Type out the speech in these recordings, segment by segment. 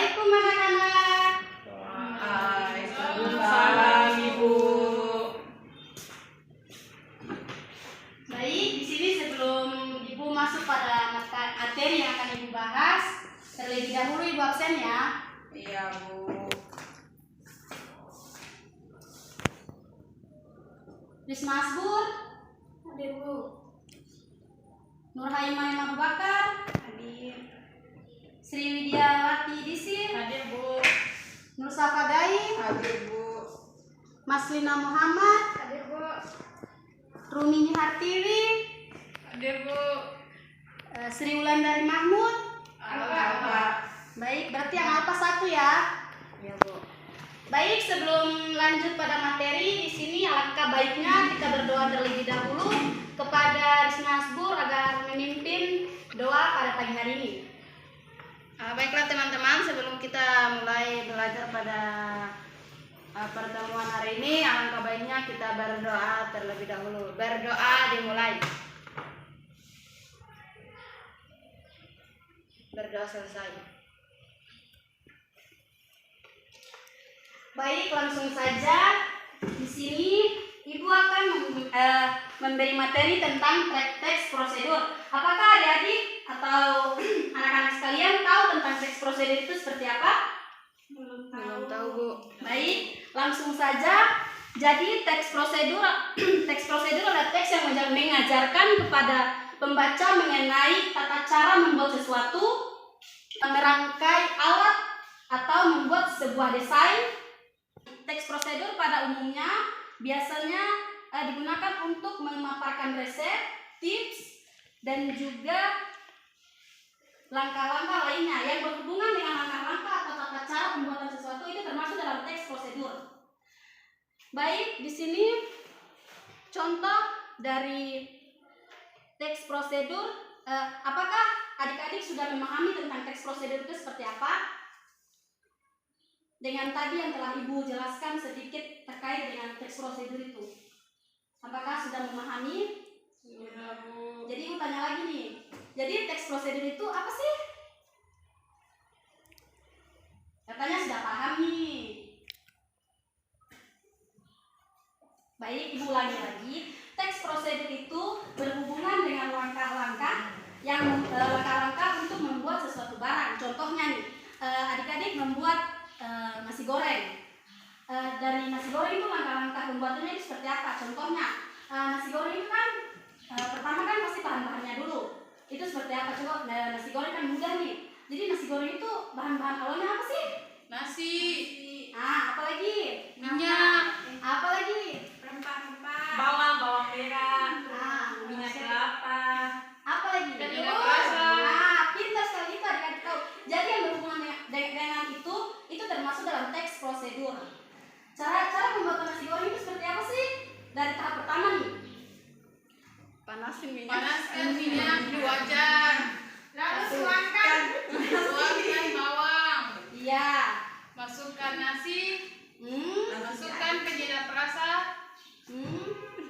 Assalamualaikum anak-anak. Waalaikumsalam Ibu. Baik, di sini sebelum Ibu masuk pada materi yang akan Ibu bahas, terlebih dahulu Ibu absen ya. Iya Bu. Risma Asbur, Hadir Bu. Nurhaimah Abu Bakar, Hadir. Sri Widiawati Disir, Hadir Bu. Nur Safadai, Hadir Bu. Maslina Muhammad, Hadir Bu. Rumini Hartiwi, Hadir Bu. Sri Wulandari Mahmud. Alfa. Baik, berarti yang alfa satu ya. Iya Bu. Baik, sebelum lanjut pada materi, di sini alangkah baiknya kita berdoa terlebih dahulu kepada Risma Asbur agar memimpin doa pada pagi hari ini. Baiklah teman-teman, sebelum kita mulai belajar pada pertemuan hari ini, alangkah baiknya kita berdoa terlebih dahulu. Berdoa dimulai. Berdoa selesai. Baik, langsung saja. Di sini Ibu akan memberi materi tentang teks prosedur. Apakah adik-adik atau anak-anak sekalian tahu tentang teks prosedur itu seperti apa? Belum tahu, Bu. Baik, langsung saja. Jadi teks prosedur adalah teks yang mengajarkan kepada pembaca mengenai tata cara membuat sesuatu, merangkai alat, atau membuat sebuah desain. Teks prosedur pada umumnya biasanya digunakan untuk memaparkan resep, tips, dan juga langkah-langkah lainnya yang berhubungan dengan langkah-langkah atau tata cara pembuatan sesuatu. Itu termasuk dalam teks prosedur. Baik, di sini contoh dari teks prosedur. Apakah adik-adik sudah memahami tentang teks prosedur itu seperti apa? Dengan tadi yang telah Ibu jelaskan sedikit terkait dengan teks prosedur itu. Apakah sudah memahami? Sudah Bu. Jadi Ibu tanya lagi nih. Jadi teks prosedur itu apa sih? Katanya sudah paham nih. Baik, Ibu ulangi lagi. Teks prosedur itu berhubungan dengan langkah-langkah untuk membuat sesuatu barang. Contohnya nih, adik-adik membuat nasi goreng. Dari nasi goreng itu langkah-langkah pembuatannya itu seperti apa? Contohnya, nasi goreng itu kan pertama kan pasti bahan-bahannya dulu. Itu seperti apa? Coba, nasi goreng kan mudah nih. Jadi nasi goreng itu bahan-bahan awalnya apa sih? Nasi. Apa lagi? Minyak. Apa lagi? Rempah-rempah. Bawang merah. Minyak Oke. kelapa. Apa lagi? Minyak rasa. Pintar sekali itu adik-adik tahu. Jadi yang berhubungan dengan itu termasuk dalam teks prosedur. Cara pembuatan nasi goreng itu seperti apa sih? Dari tahap pertama nih. Panaskan minyak di wajan. Lalu tuangkan bawang. Iya. Masukkan nasi. Masukkan penyedap rasa.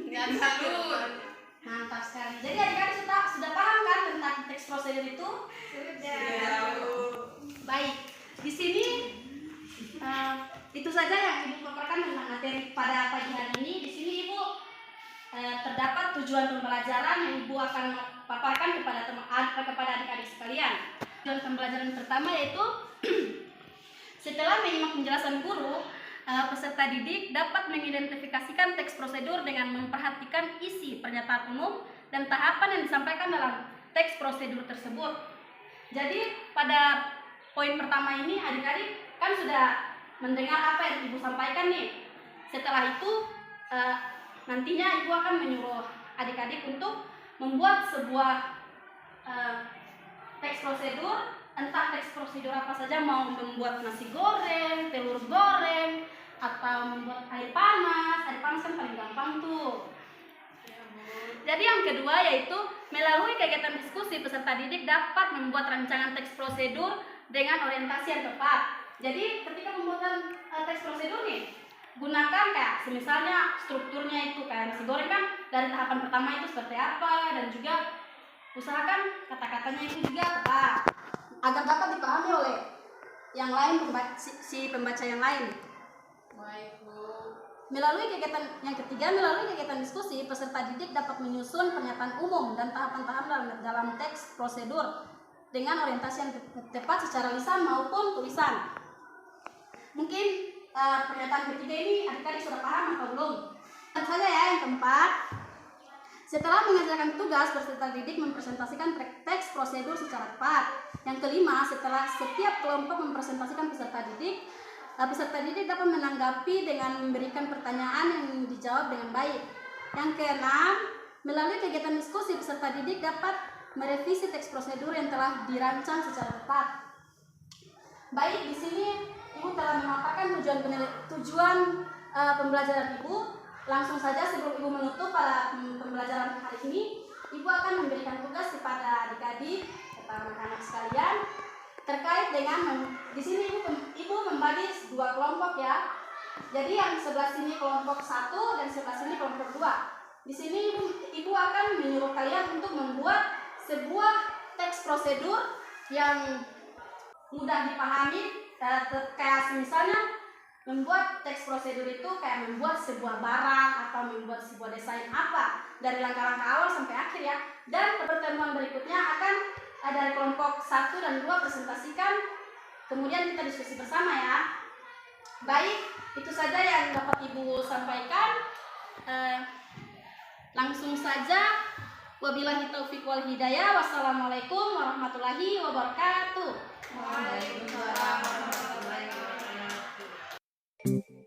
Dan salur. Mantap sekali. Jadi adik-adik sudah paham kan tentang teks prosedur itu? Sudah Bu. Baik. Di sini itu saja yang Ibu paparkan tentang materi pada pagi hari ini. Di sini Ibu terdapat tujuan pembelajaran yang Ibu akan paparkan kepada adik-adik sekalian. Tujuan pembelajaran pertama yaitu setelah menyimak penjelasan guru, peserta didik dapat mengidentifikasikan teks prosedur dengan memperhatikan isi pernyataan umum dan tahapan yang disampaikan dalam teks prosedur tersebut. Jadi pada poin pertama ini adik-adik kan sudah mendengar apa yang Ibu sampaikan nih. Setelah itu nantinya Ibu akan menyuruh adik-adik untuk membuat sebuah teks prosedur. Entah teks prosedur apa saja, mau membuat nasi goreng, telur goreng, atau membuat air panas. Air panas kan paling gampang tuh. Jadi yang kedua yaitu melalui kegiatan diskusi, peserta didik dapat membuat rancangan teks prosedur dengan orientasi yang tepat. Jadi ketika pembuatan teks prosedur nih, gunakan kayak semisalnya strukturnya itu kayak nasi goreng kan dari tahapan pertama itu seperti apa, dan juga usahakan kata-katanya itu juga tepat agar dapat dipahami oleh yang lain, si pembaca yang lain. Baik, Bu. Melalui kegiatan yang ketiga, melalui kegiatan diskusi, peserta didik dapat menyusun pernyataan umum dan tahapan-tahapan dalam teks prosedur dengan orientasi yang tepat secara lisan maupun tulisan. Mungkin pernyataan ketiga ini adik-adik sudah paham atau belum? Dan saja ya yang keempat. Setelah mengerjakan tugas, peserta didik mempresentasikan teks prosedur secara tepat. Yang kelima, setelah setiap kelompok mempresentasikan peserta didik dapat menanggapi dengan memberikan pertanyaan yang dijawab dengan baik. Yang keenam, melalui kegiatan diskusi, peserta didik dapat merevisi teks prosedur yang telah dirancang secara tepat. Baik, di sini Ibu telah memaparkan tujuan pembelajaran Ibu. Langsung saja sebelum Ibu menutup pada pembelajaran hari ini, Ibu akan memberikan tugas kepada adik-adik, kepada anak-anak sekalian terkait dengan di sini Ibu membagi dua kelompok ya. Jadi yang sebelah sini kelompok 1 dan sebelah sini kelompok 2. Di sini Ibu akan menyuruh kalian untuk membuat sebuah teks prosedur yang mudah dipahami, kayak misalnya membuat teks prosedur itu kayak membuat sebuah barang atau membuat sebuah desain apa dari langkah-langkah awal sampai akhir ya. Dan pertemuan berikutnya akan dari kelompok 1 dan 2 presentasikan, kemudian kita diskusi bersama ya. Baik, itu saja yang dapat Ibu sampaikan. Langsung saja, wabillahi taufiq wal hidayah. Wassalamualaikum warahmatullahi wabarakatuh. Waalaikumsalam warahmatullahi wabarakatuh.